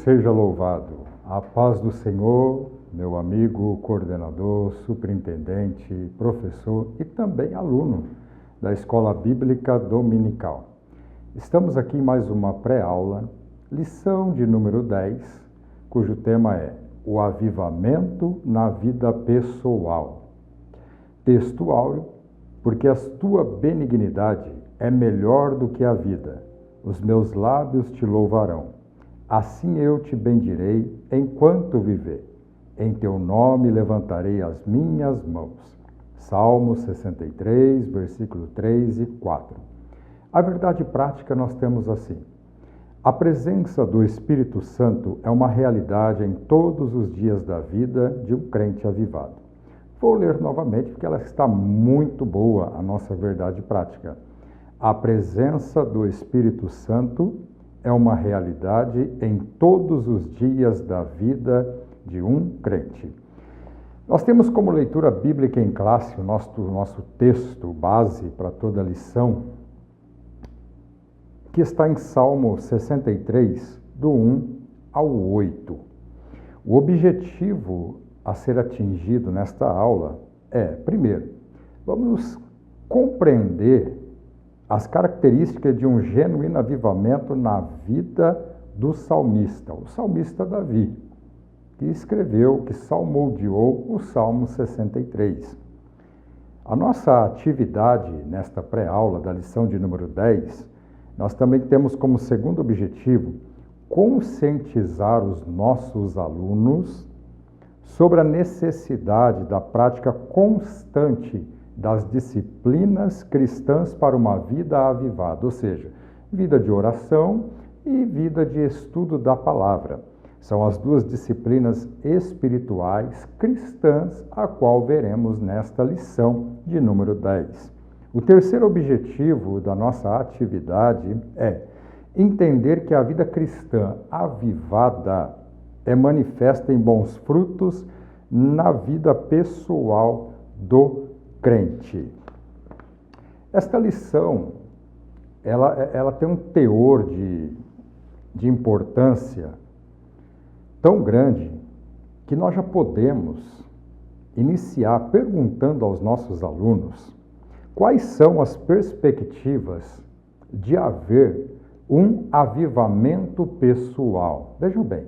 seja louvado. A paz do Senhor, meu amigo coordenador, superintendente, professor e também aluno da Escola Bíblica Dominical. Estamos aqui em mais uma pré-aula, lição de número 10, cujo tema é o avivamento na vida pessoal. Texto áureo, porque a tua benignidade é melhor do que a vida, os meus lábios te louvarão. Assim eu te bendirei enquanto viver. Em teu nome levantarei as minhas mãos. Salmo 63, versículo 3 e 4. A verdade prática nós temos assim. A presença do Espírito Santo é uma realidade em todos os dias da vida de um crente avivado. Vou ler novamente porque ela está muito boa, a nossa verdade prática. A presença do Espírito Santo é uma realidade em todos os dias da vida de um crente. Nós temos como leitura bíblica em classe o nosso texto base para toda a lição, que está em Salmo 63, do 1 ao 8. O objetivo a ser atingido nesta aula é, primeiro, vamos compreender as características de um genuíno avivamento na vida do salmista, o salmista Davi, que salmodiou o Salmo 63. A nossa atividade nesta pré-aula da lição de número 10, nós também temos como segundo objetivo conscientizar os nossos alunos sobre a necessidade da prática constante das disciplinas cristãs para uma vida avivada, ou seja, vida de oração e vida de estudo da palavra. São as duas disciplinas espirituais cristãs, a qual veremos nesta lição de número 10. O terceiro objetivo da nossa atividade é entender que a vida cristã avivada é manifesta em bons frutos na vida pessoal do crente. Esta lição, ela tem um teor de importância tão grande que nós já podemos iniciar perguntando aos nossos alunos quais são as perspectivas de haver um avivamento pessoal. Vejam bem,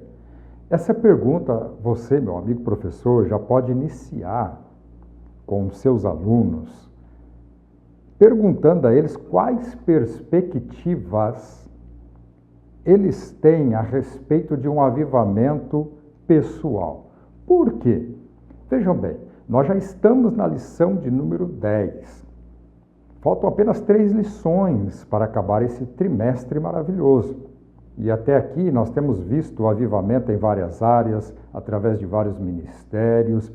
essa pergunta você, meu amigo professor, já pode iniciar com os seus alunos, perguntando a eles quais perspectivas eles têm a respeito de um avivamento pessoal. Por quê? Vejam bem, nós já estamos na lição de número 10. Faltam apenas 3 lições para acabar esse trimestre maravilhoso. E até aqui nós temos visto o avivamento em várias áreas, através de vários ministérios.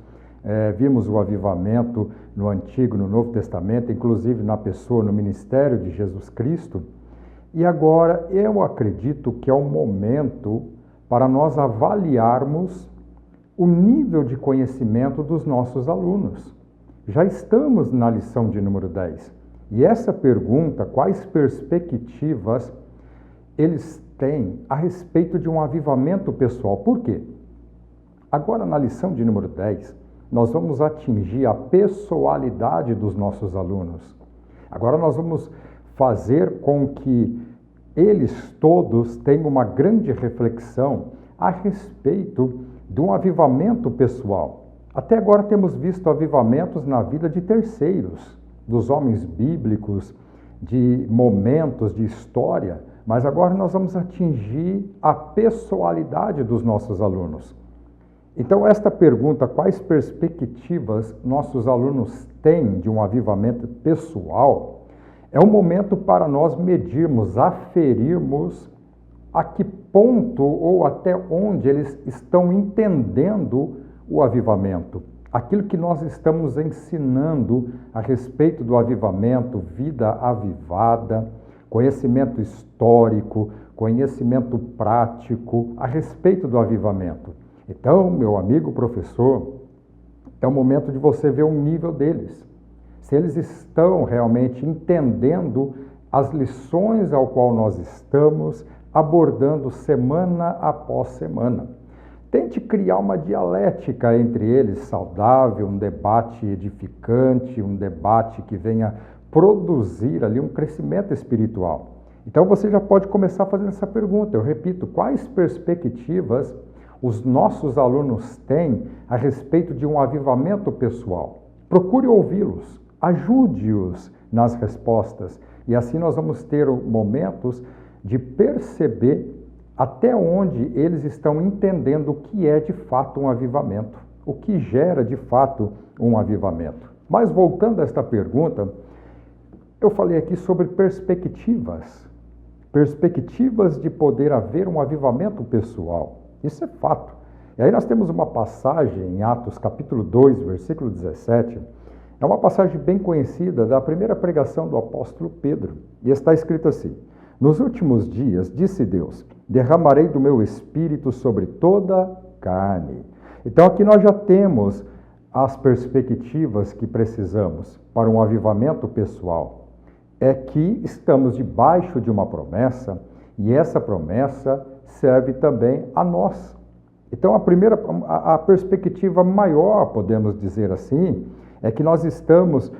Vimos o avivamento no Antigo e no Novo Testamento, inclusive na pessoa, no ministério de Jesus Cristo. E agora eu acredito que é o momento para nós avaliarmos o nível de conhecimento dos nossos alunos. Já estamos na lição de número 10. E essa pergunta, quais perspectivas eles têm a respeito de um avivamento pessoal? Por quê? Agora na lição de número 10, nós vamos atingir a pessoalidade dos nossos alunos. Agora nós vamos fazer com que eles todos tenham uma grande reflexão a respeito de um avivamento pessoal. Até agora temos visto avivamentos na vida de terceiros, dos homens bíblicos, de momentos de história, mas agora nós vamos atingir a pessoalidade dos nossos alunos. Então, esta pergunta, quais perspectivas nossos alunos têm de um avivamento pessoal, é um momento para nós medirmos, aferirmos a que ponto ou até onde eles estão entendendo o avivamento. Aquilo que nós estamos ensinando a respeito do avivamento, vida avivada, conhecimento histórico, conhecimento prático a respeito do avivamento. Então, meu amigo professor, é o momento de você ver o nível deles. Se eles estão realmente entendendo as lições ao qual nós estamos abordando semana após semana. Tente criar uma dialética entre eles, saudável, um debate edificante, um debate que venha produzir ali um crescimento espiritual. Então você já pode começar fazendo essa pergunta. Eu repito, quais perspectivas os nossos alunos têm a respeito de um avivamento pessoal? Procure ouvi-los, ajude-os nas respostas e assim nós vamos ter momentos de perceber até onde eles estão entendendo o que é de fato um avivamento, o que gera de fato um avivamento. Mas voltando a esta pergunta, eu falei aqui sobre perspectivas de poder haver um avivamento pessoal. Isso é fato. E aí nós temos uma passagem em Atos capítulo 2, versículo 17, é uma passagem bem conhecida da primeira pregação do apóstolo Pedro, e está escrito assim: nos últimos dias, disse Deus, derramarei do meu espírito sobre toda carne. Então aqui nós já temos as perspectivas que precisamos para um avivamento pessoal. É que estamos debaixo de uma promessa e essa promessa serve também a nós. Então a perspectiva maior, podemos dizer assim, é que nós estamos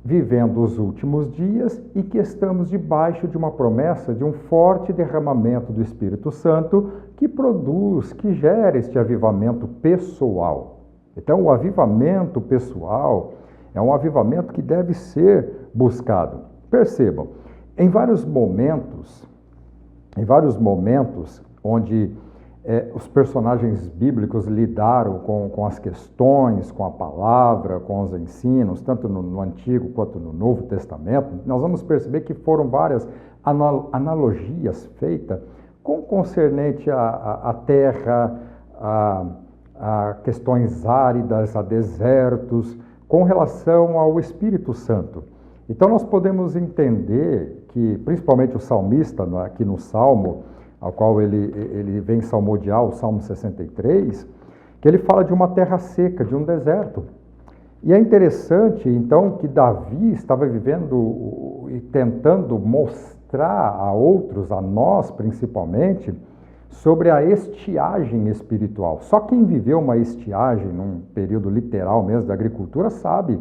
vivendo os últimos dias e que estamos debaixo de uma promessa de um forte derramamento do Espírito Santo que produz, que gera este avivamento pessoal. Então, o avivamento pessoal é um avivamento que deve ser buscado. Percebam, em vários momentos onde os personagens bíblicos lidaram com as questões, com a palavra, com os ensinos, tanto no Antigo quanto no Novo Testamento, nós vamos perceber que foram várias analogias feitas com concernente à terra, a questões áridas, a desertos, com relação ao Espírito Santo. Então nós podemos entender que, principalmente o salmista, aqui no Salmo, ao qual ele vem salmodiar, o Salmo 63, que ele fala de uma terra seca, de um deserto. E é interessante, então, que Davi estava vivendo e tentando mostrar a outros, a nós principalmente, sobre a estiagem espiritual. Só quem viveu uma estiagem, num período literal mesmo da agricultura, sabe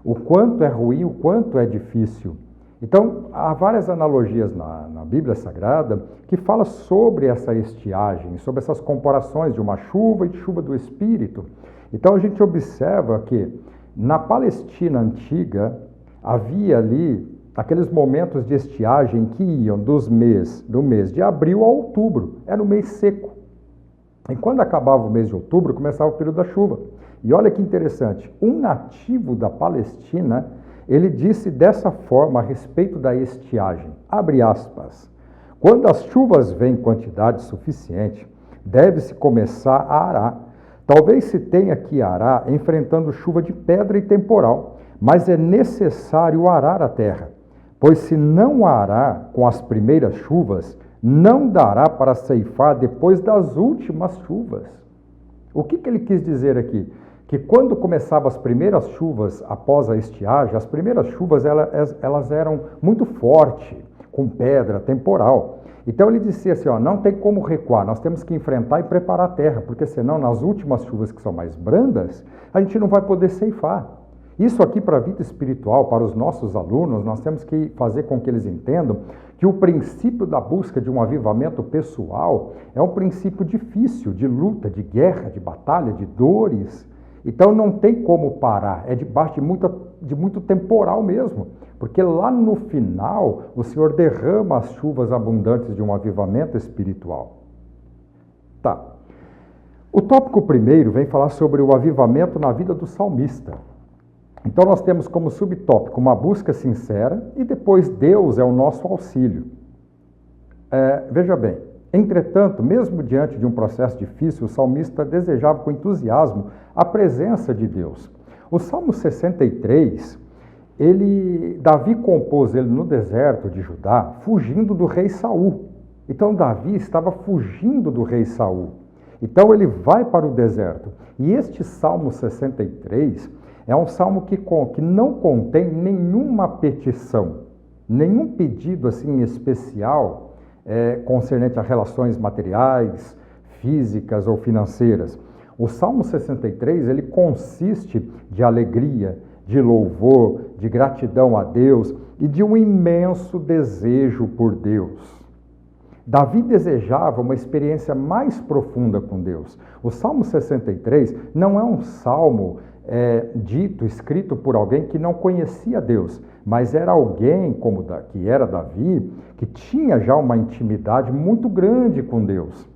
o quanto é ruim, o quanto é difícil. Então, há várias analogias na Bíblia Sagrada que falam sobre essa estiagem, sobre essas comparações de uma chuva e de chuva do Espírito. Então, a gente observa que na Palestina antiga havia ali aqueles momentos de estiagem que iam do mês de abril a outubro, era um mês seco. E quando acabava o mês de outubro, começava o período da chuva. E olha que interessante, um nativo da Palestina, ele disse dessa forma a respeito da estiagem, abre aspas, quando as chuvas vêm em quantidade suficiente, deve-se começar a arar. Talvez se tenha que arar enfrentando chuva de pedra e temporal, mas é necessário arar a terra, pois se não arar com as primeiras chuvas, não dará para ceifar depois das últimas chuvas. O que ele quis dizer aqui? Que quando começavam as primeiras chuvas após a estiagem, as primeiras chuvas elas eram muito fortes, com pedra, temporal. Então ele dizia assim, não tem como recuar, nós temos que enfrentar e preparar a terra, porque senão nas últimas chuvas que são mais brandas, a gente não vai poder ceifar. Isso aqui para a vida espiritual, para os nossos alunos, nós temos que fazer com que eles entendam que o princípio da busca de um avivamento pessoal é um princípio difícil, de luta, de guerra, de batalha, de dores. Então não tem como parar, é debaixo de muito temporal mesmo, porque lá no final o Senhor derrama as chuvas abundantes de um avivamento espiritual. Tá. O tópico primeiro vem falar sobre o avivamento na vida do salmista. Então nós temos como subtópico uma busca sincera e depois Deus é o nosso auxílio. Veja bem, entretanto, mesmo diante de um processo difícil, o salmista desejava com entusiasmo a presença de Deus. O Salmo 63, Davi compôs ele no deserto de Judá, fugindo do rei Saul. Então Davi estava fugindo do rei Saul. Então ele vai para o deserto. E este Salmo 63 é um salmo que não contém nenhuma petição, nenhum pedido assim especial concernente a relações materiais, físicas ou financeiras. O Salmo 63, ele consiste de alegria, de louvor, de gratidão a Deus e de um imenso desejo por Deus. Davi desejava uma experiência mais profunda com Deus. O Salmo 63 não é um salmo escrito por alguém que não conhecia Deus, mas era alguém que era Davi, que tinha já uma intimidade muito grande com Deus.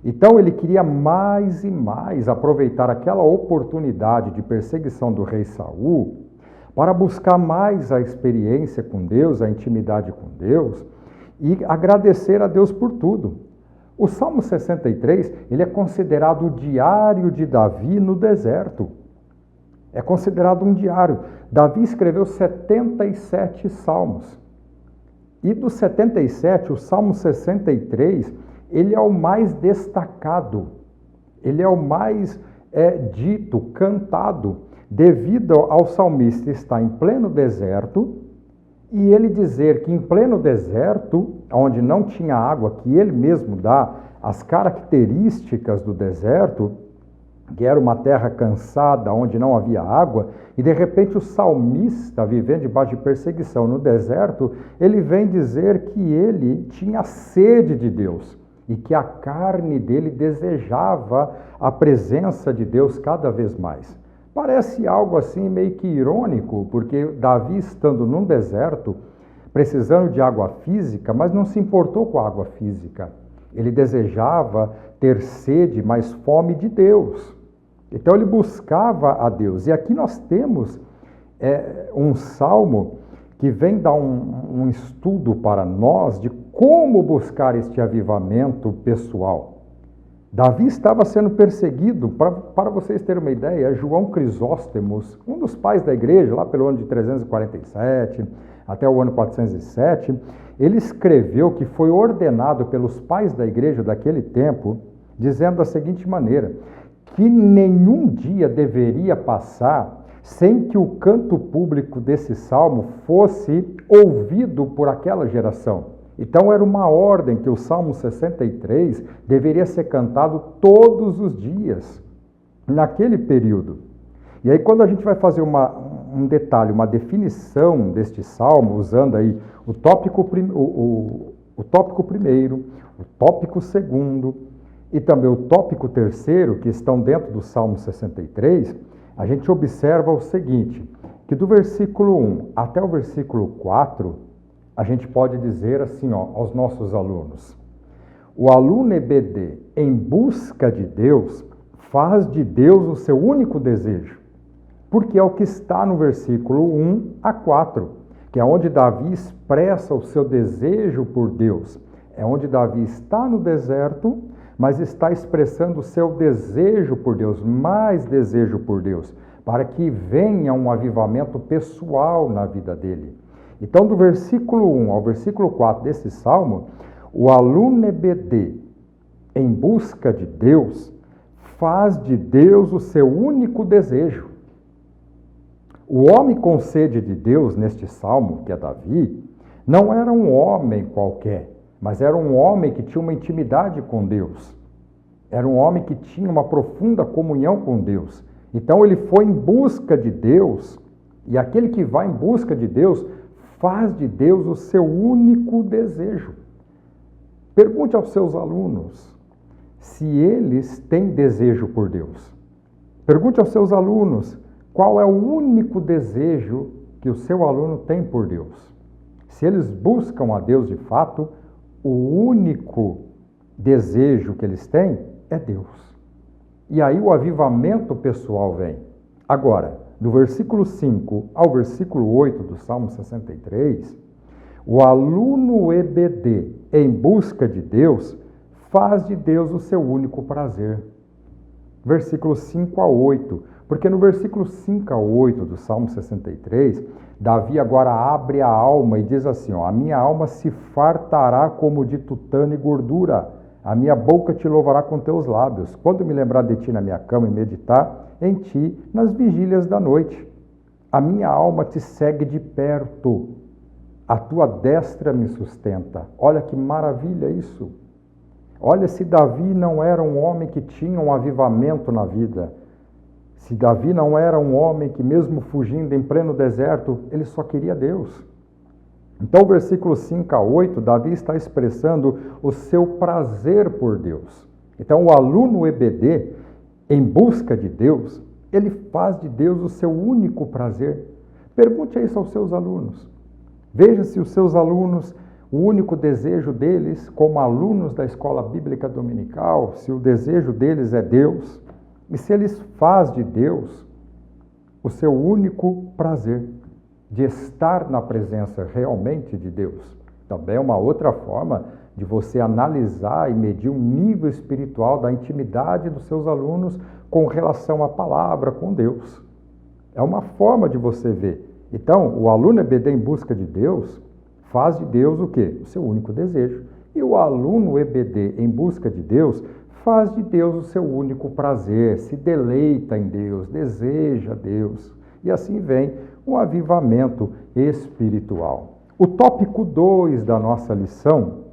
Então ele queria mais e mais aproveitar aquela oportunidade de perseguição do rei Saul para buscar mais a experiência com Deus, a intimidade com Deus, e agradecer a Deus por tudo. O Salmo 63, ele é considerado o diário de Davi no deserto. É considerado um diário. Davi escreveu 77 salmos. E dos 77, o Salmo 63, ele é o mais destacado. Ele é o mais dito, cantado, devido ao salmista estar em pleno deserto, e ele dizer que em pleno deserto, onde não tinha água, que ele mesmo dá as características do deserto, que era uma terra cansada, onde não havia água, e de repente o salmista, vivendo debaixo de perseguição no deserto, ele vem dizer que ele tinha sede de Deus, e que a carne dele desejava a presença de Deus cada vez mais. Parece algo assim meio que irônico, porque Davi, estando num deserto, precisando de água física, mas não se importou com a água física. Ele desejava ter sede, mais fome de Deus. Então ele buscava a Deus. E aqui nós temos um salmo que vem dar um estudo para nós de como buscar este avivamento pessoal. Davi estava sendo perseguido, para vocês terem uma ideia, João Crisóstomo, um dos pais da igreja, lá pelo ano de 347 até o ano 407, ele escreveu que foi ordenado pelos pais da igreja daquele tempo, dizendo da seguinte maneira, que nenhum dia deveria passar sem que o canto público desse salmo fosse ouvido por aquela geração. Então era uma ordem que o Salmo 63 deveria ser cantado todos os dias, naquele período. E aí quando a gente vai fazer um detalhe, uma definição deste salmo, usando aí o tópico primeiro, o tópico segundo e também o tópico terceiro, que estão dentro do Salmo 63, a gente observa o seguinte, que do versículo 1 até o versículo 4, a gente pode dizer assim aos nossos alunos, o aluno EBD, em busca de Deus, faz de Deus o seu único desejo, porque é o que está no versículo 1 a 4, que é onde Davi expressa o seu desejo por Deus. É onde Davi está no deserto, mas está expressando o seu desejo por Deus, mais desejo por Deus, para que venha um avivamento pessoal na vida dele. Então, do versículo 1 ao versículo 4 desse salmo, o aluno EBD, em busca de Deus, faz de Deus o seu único desejo. O homem com sede de Deus, neste salmo, que é Davi, não era um homem qualquer, mas era um homem que tinha uma intimidade com Deus. Era um homem que tinha uma profunda comunhão com Deus. Então ele foi em busca de Deus, e aquele que vai em busca de Deus, faz de Deus o seu único desejo. Pergunte aos seus alunos se eles têm desejo por Deus. Pergunte aos seus alunos qual é o único desejo que o seu aluno tem por Deus. Se eles buscam a Deus de fato, o único desejo que eles têm é Deus. E aí o avivamento pessoal vem. Agora, do versículo 5 ao versículo 8 do Salmo 63, o aluno EBD, em busca de Deus, faz de Deus o seu único prazer. Versículos 5 a 8, porque no versículo 5 a 8 do Salmo 63, Davi agora abre a alma e diz assim, a minha alma se fartará como de tutano e gordura, a minha boca te louvará com teus lábios, quando me lembrar de ti na minha cama e meditar em ti nas vigílias da noite. A minha alma te segue de perto. a tua destra me sustenta. Olha que maravilha isso. Olha, se Davi não era um homem que tinha um avivamento na vida, se Davi não era um homem que mesmo fugindo em pleno deserto, ele só queria Deus. Então, o versículo 5 a 8, Davi está expressando o seu prazer por Deus. Então, o aluno EBD, em busca de Deus, ele faz de Deus o seu único prazer. Pergunte isso aos seus alunos. Veja se os seus alunos, o único desejo deles, como alunos da escola bíblica dominical, se o desejo deles é Deus, e se eles fazem de Deus o seu único prazer, de estar na presença realmente de Deus. Também é uma outra forma de você analisar e medir o nível espiritual da intimidade dos seus alunos com relação à palavra, com Deus. É uma forma de você ver. Então, o aluno EBD em busca de Deus faz de Deus o quê? O seu único desejo. E o aluno EBD em busca de Deus faz de Deus o seu único prazer, se deleita em Deus, deseja Deus. E assim vem um avivamento espiritual. O tópico 2 da nossa lição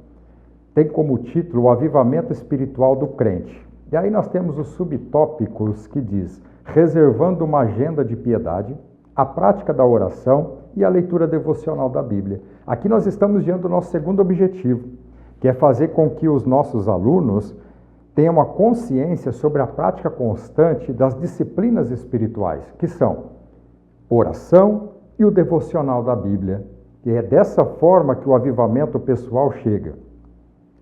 tem como título o avivamento espiritual do crente. E aí nós temos os subtópicos que diz, reservando uma agenda de piedade, a prática da oração e a leitura devocional da Bíblia. Aqui nós estamos diante do nosso segundo objetivo, que é fazer com que os nossos alunos tenham uma consciência sobre a prática constante das disciplinas espirituais, que são oração e o devocional da Bíblia. E é dessa forma que o avivamento pessoal chega.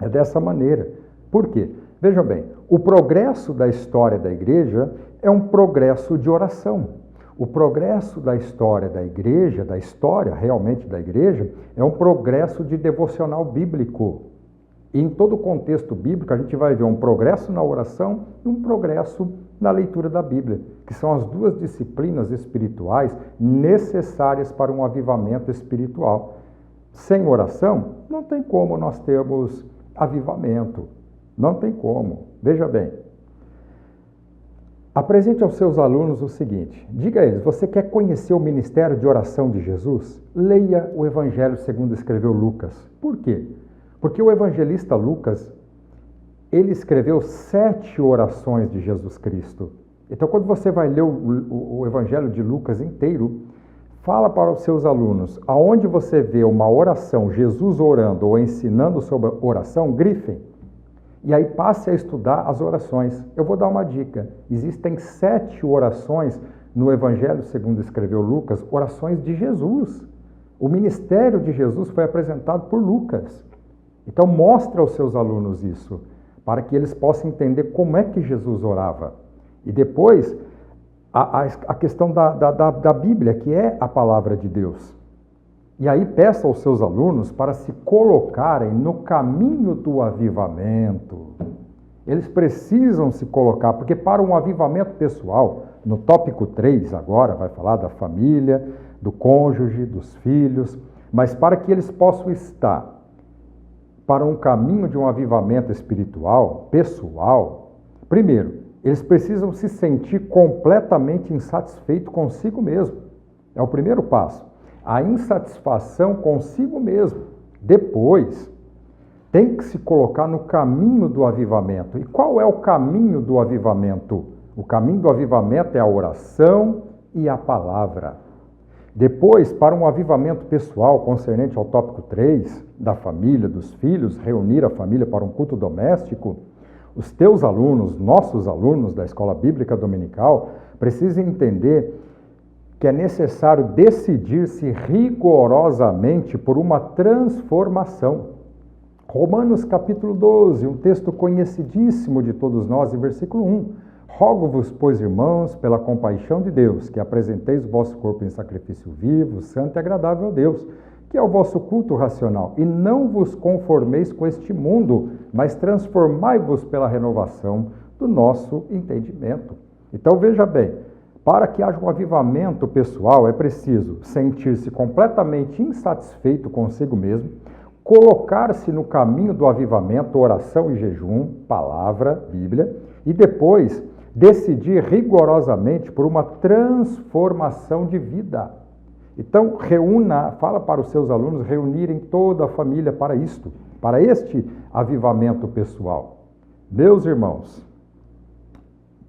É dessa maneira. Por quê? Vejam bem, o progresso da história da igreja é um progresso de oração. O progresso da história da igreja, da história realmente da igreja, é um progresso de devocional bíblico. E em todo o contexto bíblico, a gente vai ver um progresso na oração e um progresso na leitura da Bíblia, que são as duas disciplinas espirituais necessárias para um avivamento espiritual. Sem oração, não tem como nós termos avivamento. Não tem como. Veja bem. Apresente aos seus alunos o seguinte, diga a eles, você quer conhecer o ministério de oração de Jesus? Leia o Evangelho segundo escreveu Lucas. Por quê? Porque o evangelista Lucas, ele escreveu 7 orações de Jesus Cristo. Então, quando você vai ler o Evangelho de Lucas inteiro, fala para os seus alunos, aonde você vê uma oração, Jesus orando ou ensinando sobre oração, grifem. E aí passe a estudar as orações. Eu vou dar uma dica. Existem 7 orações no Evangelho segundo escreveu Lucas, orações de Jesus. O ministério de Jesus foi apresentado por Lucas. Então, mostra aos seus alunos isso, para que eles possam entender como é que Jesus orava. E depois, a questão da Bíblia, que é a palavra de Deus. E aí, peça aos seus alunos para se colocarem no caminho do avivamento. Eles precisam se colocar, porque para um avivamento pessoal, no tópico 3 agora, vai falar da família, do cônjuge, dos filhos, mas para que eles possam estar para um caminho de um avivamento espiritual, pessoal, primeiro, eles precisam se sentir completamente insatisfeitos consigo mesmo. É o primeiro passo. A insatisfação consigo mesmo. Depois, tem que se colocar no caminho do avivamento. E qual é o caminho do avivamento? O caminho do avivamento é a oração e a palavra. Depois, para um avivamento pessoal concernente ao tópico 3, da família, dos filhos, reunir a família para um culto doméstico, os teus alunos, nossos alunos da Escola Bíblica Dominical, precisam entender que é necessário decidir-se rigorosamente por uma transformação. Romanos capítulo 12, um texto conhecidíssimo de todos nós, em versículo 1. Rogo-vos, pois, irmãos, pela compaixão de Deus, que apresenteis o vosso corpo em sacrifício vivo, santo e agradável a Deus, que é o vosso culto racional. E não vos conformeis com este mundo, mas transformai-vos pela renovação do nosso entendimento. Então, veja bem, para que haja um avivamento pessoal, é preciso sentir-se completamente insatisfeito consigo mesmo, colocar-se no caminho do avivamento, oração e jejum, palavra, Bíblia, e depois decidir rigorosamente por uma transformação de vida. Então, fala para os seus alunos reunirem toda a família para isto, para este avivamento pessoal. Meus irmãos,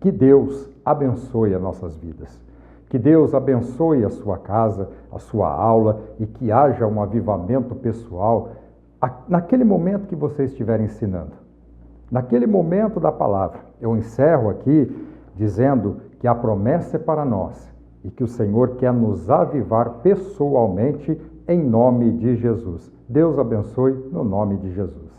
que Deus abençoe as nossas vidas. Que Deus abençoe a sua casa, a sua aula e que haja um avivamento pessoal naquele momento que você estiver ensinando. Naquele momento da palavra. Eu encerro aqui dizendo que a promessa é para nós e que o Senhor quer nos avivar pessoalmente em nome de Jesus. Deus abençoe no nome de Jesus.